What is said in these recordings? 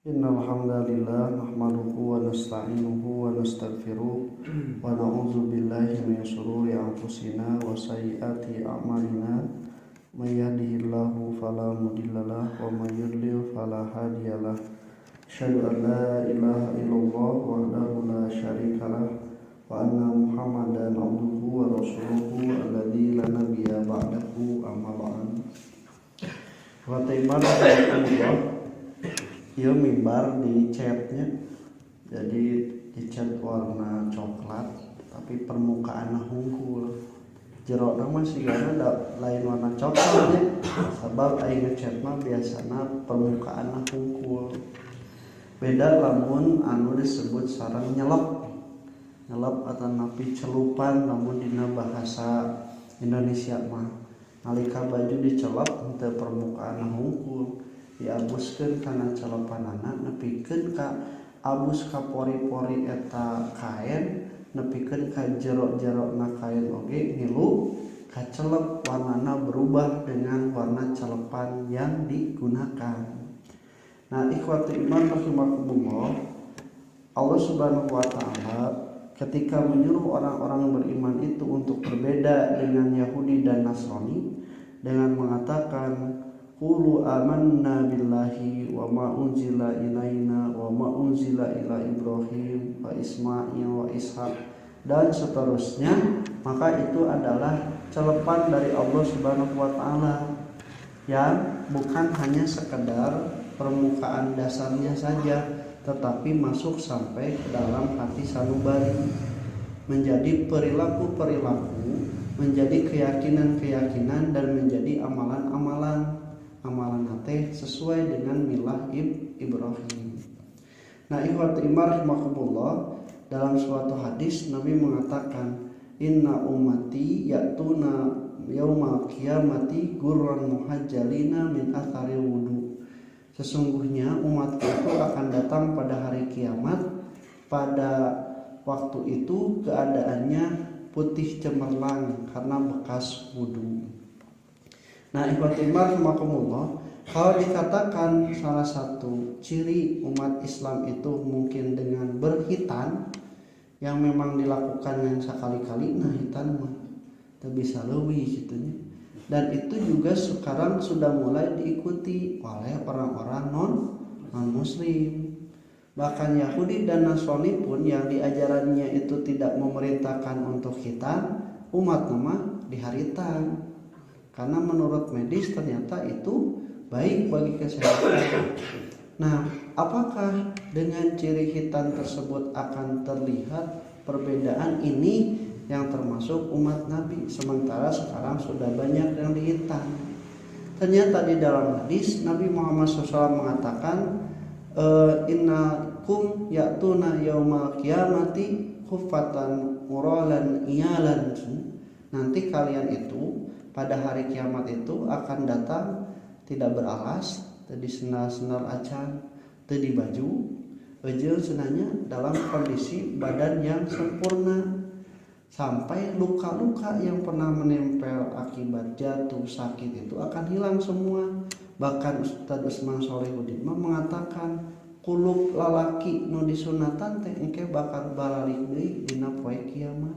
Innal hamdalillah nahmaduhu wa nasta'inuhu wa nastaghfiruh wa na'udzu billahi min shururi anfusina wa sayyiati a'malina may yahdihillahu fala mudhillalah wa may yudlil fala hadiyalah. Asyhadu an la ilaha illallah wahdahu la syarikalah wa anna Muhammadan abduhu wa rasuluhu alladzi la nabiyya ba'dahu amma ba'd. Wa ta'ala ieu mimbar di catnya, jadi dicat warna coklat tapi permukaan hungkul, jero nama sigana lain warna coklat sebab aing ngecat mah biasana permukaan hungkul. Beda lamun anu disebut sareng nyelep atau napi celupan lamun dina bahasa Indonesia mah nalika baju dicelep teu permukaan hungkul diabuskeun kana celepanana nepikeun ka abus ka pori-pori eta kain, nepikeun ka jero-jerona kain oge ngilu ka celep warnana berubah dengan warna celepan yang digunakan. Nah, ikhwati iman rahimakumullah, Allah Subhanahu wa taala ketika menyuruh orang-orang beriman itu untuk berbeda dengan Yahudi dan Nasrani dengan mengatakan qulu amanna billahi wa ma unzila ilaina wa ma unzila ila Ibrahim wa Ismail wa Ishaq dan seterusnya, maka itu adalah celepan dari Allah Subhanahu wa taala yang bukan hanya sekedar permukaan dasarnya saja tetapi masuk sampai ke dalam hati sanubari, menjadi perilaku-perilaku, menjadi keyakinan-keyakinan dan menjadi amalan-amalan teh sesuai dengan milah Ibrahim. Nah, ikhwati iman rahimakumullah, dalam suatu hadis Nabi mengatakan inna ummati ya'tuna yaumal qiyamati gurran muhajjalina min athari wudu. Sesungguhnya umatku itu akan datang pada hari kiamat, pada waktu itu keadaannya putih cemerlang karena bekas wudu. Nah, ikhwati iman rahimakumullah, kalau dikatakan salah satu ciri umat Islam itu mungkin dengan berhitan yang memang dilakukan yang sekali-kali, nah hitan mah teu bisa leuwih gitu nya. Dan itu juga sekarang sudah mulai diikuti oleh orang-orang non muslim. Bahkan Yahudi dan Nasrani pun yang diajarannya itu tidak memerintahkan untuk hitan, umat nama diharitan. Karena menurut medis ternyata itu baik bagi kesehatan. Nah, apakah dengan ciri hitam tersebut akan terlihat perbedaan ini yang termasuk umat Nabi, sementara sekarang sudah banyak yang dihitam? Ternyata di dalam hadis Nabi Muhammad SAW mengatakan innakum ya'tuna yaumal qiyamati khuffatan uralan iyalan. Nanti kalian itu pada hari kiamat itu akan datang tidak beralas, tadi sendal acan, tadi baju, ejel senanya dalam kondisi badan yang sempurna, sampai luka-luka yang pernah menempel akibat jatuh sakit itu akan hilang semua. Bahkan Ustaz Usman Solehudin mengatakan kuluk lalaki nu disunatan teh engke bakal balik deui dina poe kiamat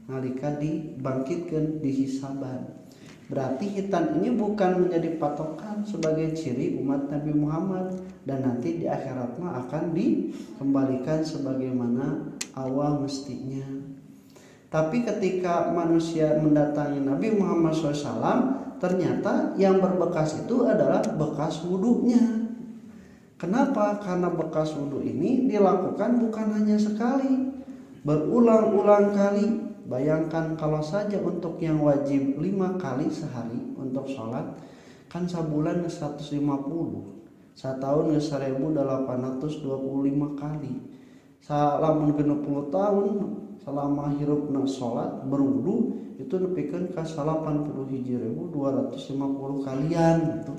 nalika dibangkitkeun dihisaban. Berarti hitam ini bukan menjadi patokan sebagai ciri umat Nabi Muhammad, dan nanti di akhirat mah akan dikembalikan sebagaimana awal mestinya. Tapi ketika manusia mendatangi Nabi Muhammad SAW, ternyata yang berbekas itu adalah bekas wudhunya. Kenapa? Karena bekas wudhu ini dilakukan bukan hanya sekali, berulang-ulang kali. Bayangkan kalau saja untuk yang wajib 5 kali sehari untuk sholat, kan sebulan 150, setahun 1825 kali. Salamun 60 tahun selama hirupna sholat berwudu itu nepikeun ka 81.250 kalian gitu.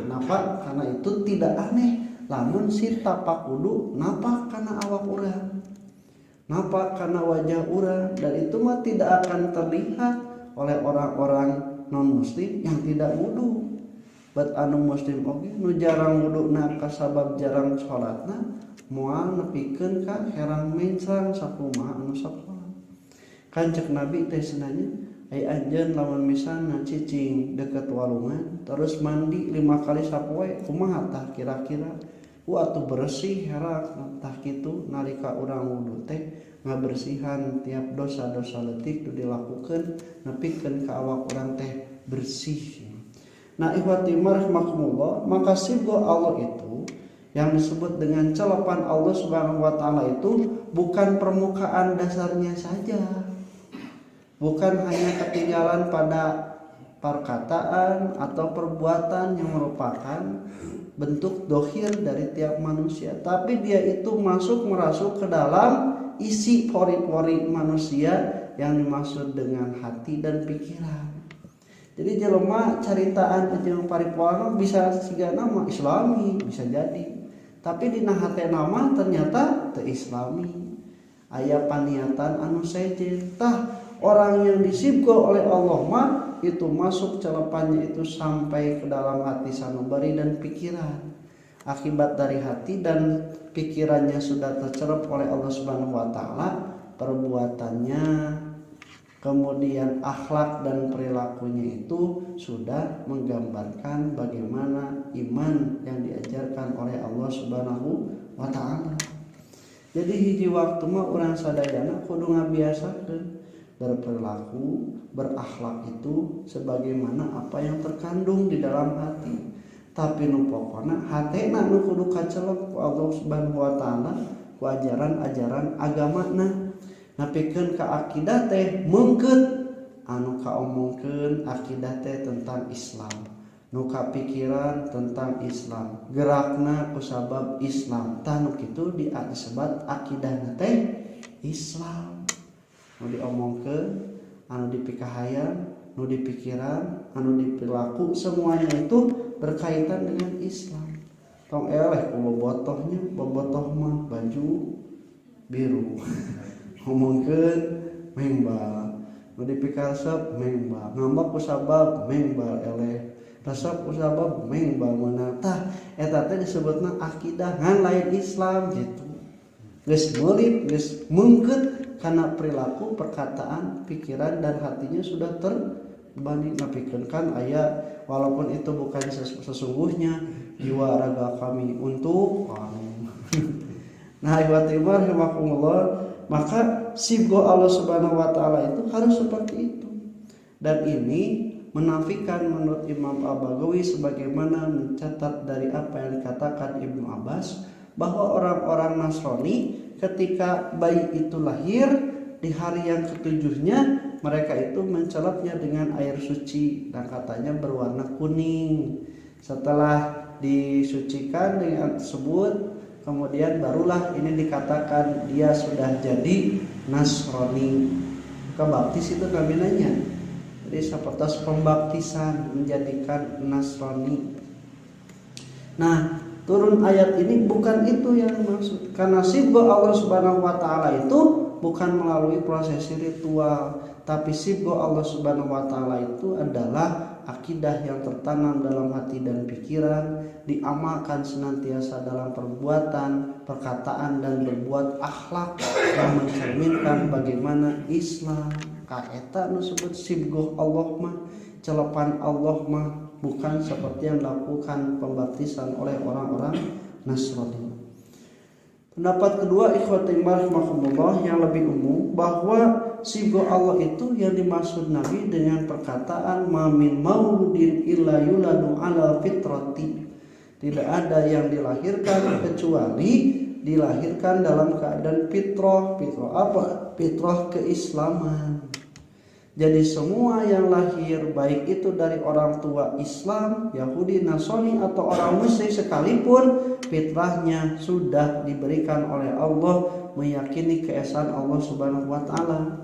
Kenapa? Karena itu tidak aneh lamun si tapak wudu napak kana awak urang, nampak karena wajah urang, dan itu mah tidak akan terlihat oleh orang-orang non muslim yang tidak wudu. buat anu muslim oge nu jarang wuduna kasabab jarang salatna moal nepikeun ka herang mencang sakumaha anu salat. Kanjeng Nabi teh senanya ai anjeun lamun misalna cicing deket walungan terus mandi 5 kali sapoe kumaha tah kira-kira atuh bersih herak tah kitu nalika urang wudu teh ngabersihan tiap dosa-dosa leutik nu dilakukeun nepikeun ka awak urang teh bersih. Nah ikhwati rahimakumullah, maka sibgo Allah itu yang disebut dengan celapan Allah Subhanahu wa taala itu bukan permukaan dasarnya saja. Bukan hanya ketinggalan pada perkataan atau perbuatan yang merupakan bentuk dohir dari tiap manusia, tapi dia itu merasuk ke dalam isi pori-pori manusia yang dimaksud dengan hati dan pikiran. Jadi jelema caritaan jeung paripurna bisa siga nama islami bisa jadi, tapi dina hate nama ternyata teu islami. Aya paniatan anu sejen tah orang yang disibgo oleh Allah mah itu masuk celepannya itu sampai ke dalam hati sanubari dan pikiran. Akibat dari hati dan pikirannya sudah tercerap oleh Allah Subhanahu wa taala, perbuatannya kemudian akhlak dan perilakunya itu sudah menggambarkan bagaimana iman yang diajarkan oleh Allah Subhanahu wa taala. Jadi hiji waktu mah urang sadayana kudu ngabiasakeun berperilaku, berakhlak itu sebagaimana apa yang terkandung di dalam hati. Tapi nu pokona hatena nu kudu kacelep ku Allah Subhanahu wa taala ku ajaran-ajaran agamana. Napikeun ka akidah teh meungkeut anu kaomongkeun akidah teh tentang Islam, nu kapikiran tentang Islam, gerakna kusabab Islam, tah nu kitu disebut akidahna teh Islam. Nu diomongkeun, anu dipikahayan, nu dipikiran, anu diperilaku semuanya itu berkaitan dengan Islam. Tong eleh ku bobotoh mah baju biru. Ngomongkeun mengbal, nu dipikaresep mengbal, ngambak kusabab mengbal eleh, resep kusabab mengbal meunang. Tah eta teh disebutna akidah ngan lain Islam gitu. Geus meulid, geus meungkeut kana perilaku, perkataan, pikiran dan hatinya sudah terbanding. Napikeun kan aya walaupun itu bukan sesungguhnya jiwa raga kami untuk kamu. Nah, ikhwatibar rahimakumullah, maka sibgo Allah Subhanahu wa taala itu harus seperti itu. Dan ini menafikan menurut Imam Al-Baghawi sebagaimana mencatat dari apa yang dikatakan Ibnu Abbas bahwa orang-orang Nasrani ketika bayi itu lahir di hari yang ketujuhnya mereka itu mencelupnya dengan air suci dan katanya berwarna kuning. Setelah disucikan dengan tersebut, kemudian barulah ini dikatakan dia sudah jadi Nasrani. Kebaptis itu kaminanya. Jadi seperti pembaptisan menjadikan Nasrani. Nah, turun ayat ini bukan itu yang dimaksud. Karena sibgo Allah Subhanahu wa taala itu bukan melalui prosesi ritual, tapi sibgo Allah Subhanahu wa taala itu adalah akidah yang tertanam dalam hati dan pikiran, diamalkan senantiasa dalam perbuatan, perkataan dan berbuat akhlak yang mencerminkan bagaimana Islam. Kaeta nu disebut sibgoh Allah mah, celepan Allah mah, bukan seperti yang dilakukan pembaptisan oleh orang-orang Nasrani. Pendapat kedua ikhwati rahimakumullah yang lebih umum bahwa sibgoh Allah itu yang dimaksud Nabi dengan perkataan mamin mauludin illa yuladu ala fitrati. Tidak ada yang dilahirkan kecuali dilahirkan dalam keadaan fitrah. Fitrah apa? Fitrah keislaman. Jadi semua yang lahir baik itu dari orang tua Islam, Yahudi, Nasrani atau orang Musyrik sekalipun, fitrahnya sudah diberikan oleh Allah meyakini keesaan Allah Subhanahu wa taala.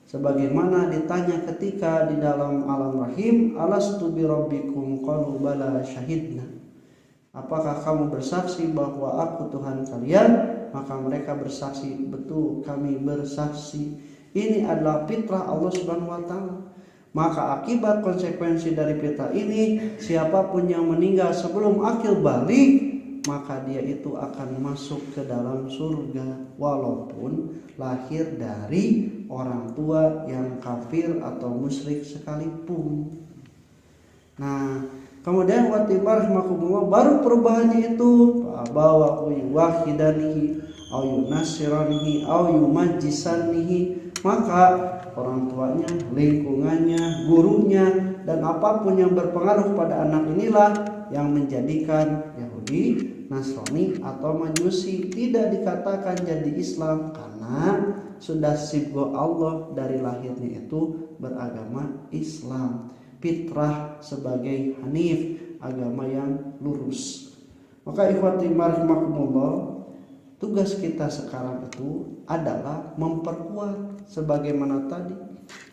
Sebagaimana ditanya ketika di dalam alam rahim, alastu bi rabbikum qalu bala syahidna. Apakah kamu bersaksi bahwa aku Tuhan kalian? Maka mereka bersaksi, betul kami bersaksi. Ini adalah fitrah Allah Subhanahu wa taala. Maka akibat konsekuensi dari fitrah ini, siapapun yang meninggal sebelum akil balik, maka dia itu akan masuk ke dalam surga walaupun lahir dari orang tua yang kafir atau musyrik sekalipun. Nah, kemudian watimar rahimahumullah, baru perubahannya itu bahwa wahidanihi au yunasiranihi au yumajjisanihi, maka orang tuanya, lingkungannya, gurunya, dan apapun yang berpengaruh pada anak inilah yang menjadikan Yahudi, Nasrani atau Majusi. Tidak dikatakan jadi Islam karena sudah sibgo Allah dari lahirnya itu beragama Islam, fitrah sebagai Hanif, agama yang lurus. Maka ikhwati rahimakumullah, tugas kita sekarang itu adalah memperkuat sebagaimana tadi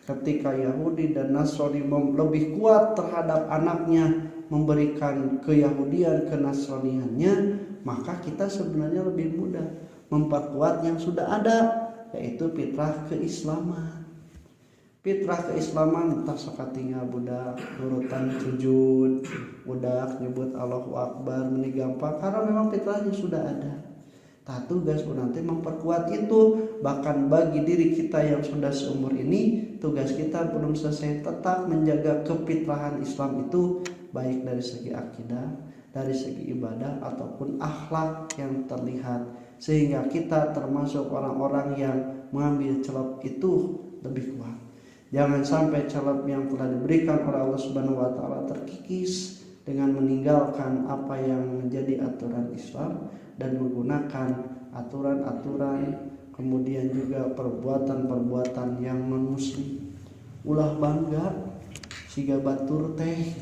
ketika Yahudi dan Nasrani lebih kuat terhadap anaknya, memberikan keyahudian, kenasraniannya, maka kita sebenarnya lebih mudah memperkuat yang sudah ada, yaitu fitrah keislaman. Fitrah keislaman entah sakatinggal budak nurutan sujud, budak nyebut Allahu Akbar, meni gampang karena memang fitrahnya sudah ada. Tugas nanti memperkuat itu. Bahkan bagi diri kita yang sudah seumur ini, tugas kita belum selesai, tetap menjaga kefitrahan Islam itu, baik dari segi akidah, dari segi ibadah, ataupun akhlak yang terlihat, sehingga kita termasuk orang-orang yang mengambil celap itu lebih kuat. Jangan sampai celap yang telah diberikan oleh Allah Subhanahu wa taala terkikis dengan meninggalkan apa yang menjadi aturan Islam dan menggunakan aturan-aturan, kemudian juga perbuatan-perbuatan yang non-muslim. Ulah bangga siga batur teh,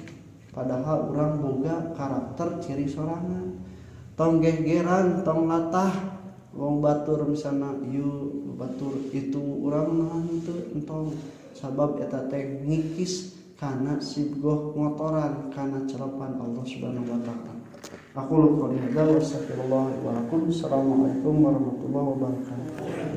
padahal orang boga karakter ciri sorangan. Tong gegeran, tong latah, wong batur misalnya ieu batur itu urang naon teu entong, sabab eta teh ngikis kana sibgoh ngotoran kana celepan Allah Subhanahu wa taala. Aku qouli hadza wa astaghfirullah wa lakum. Assalamualaikum warahmatullahi wabarakatuh.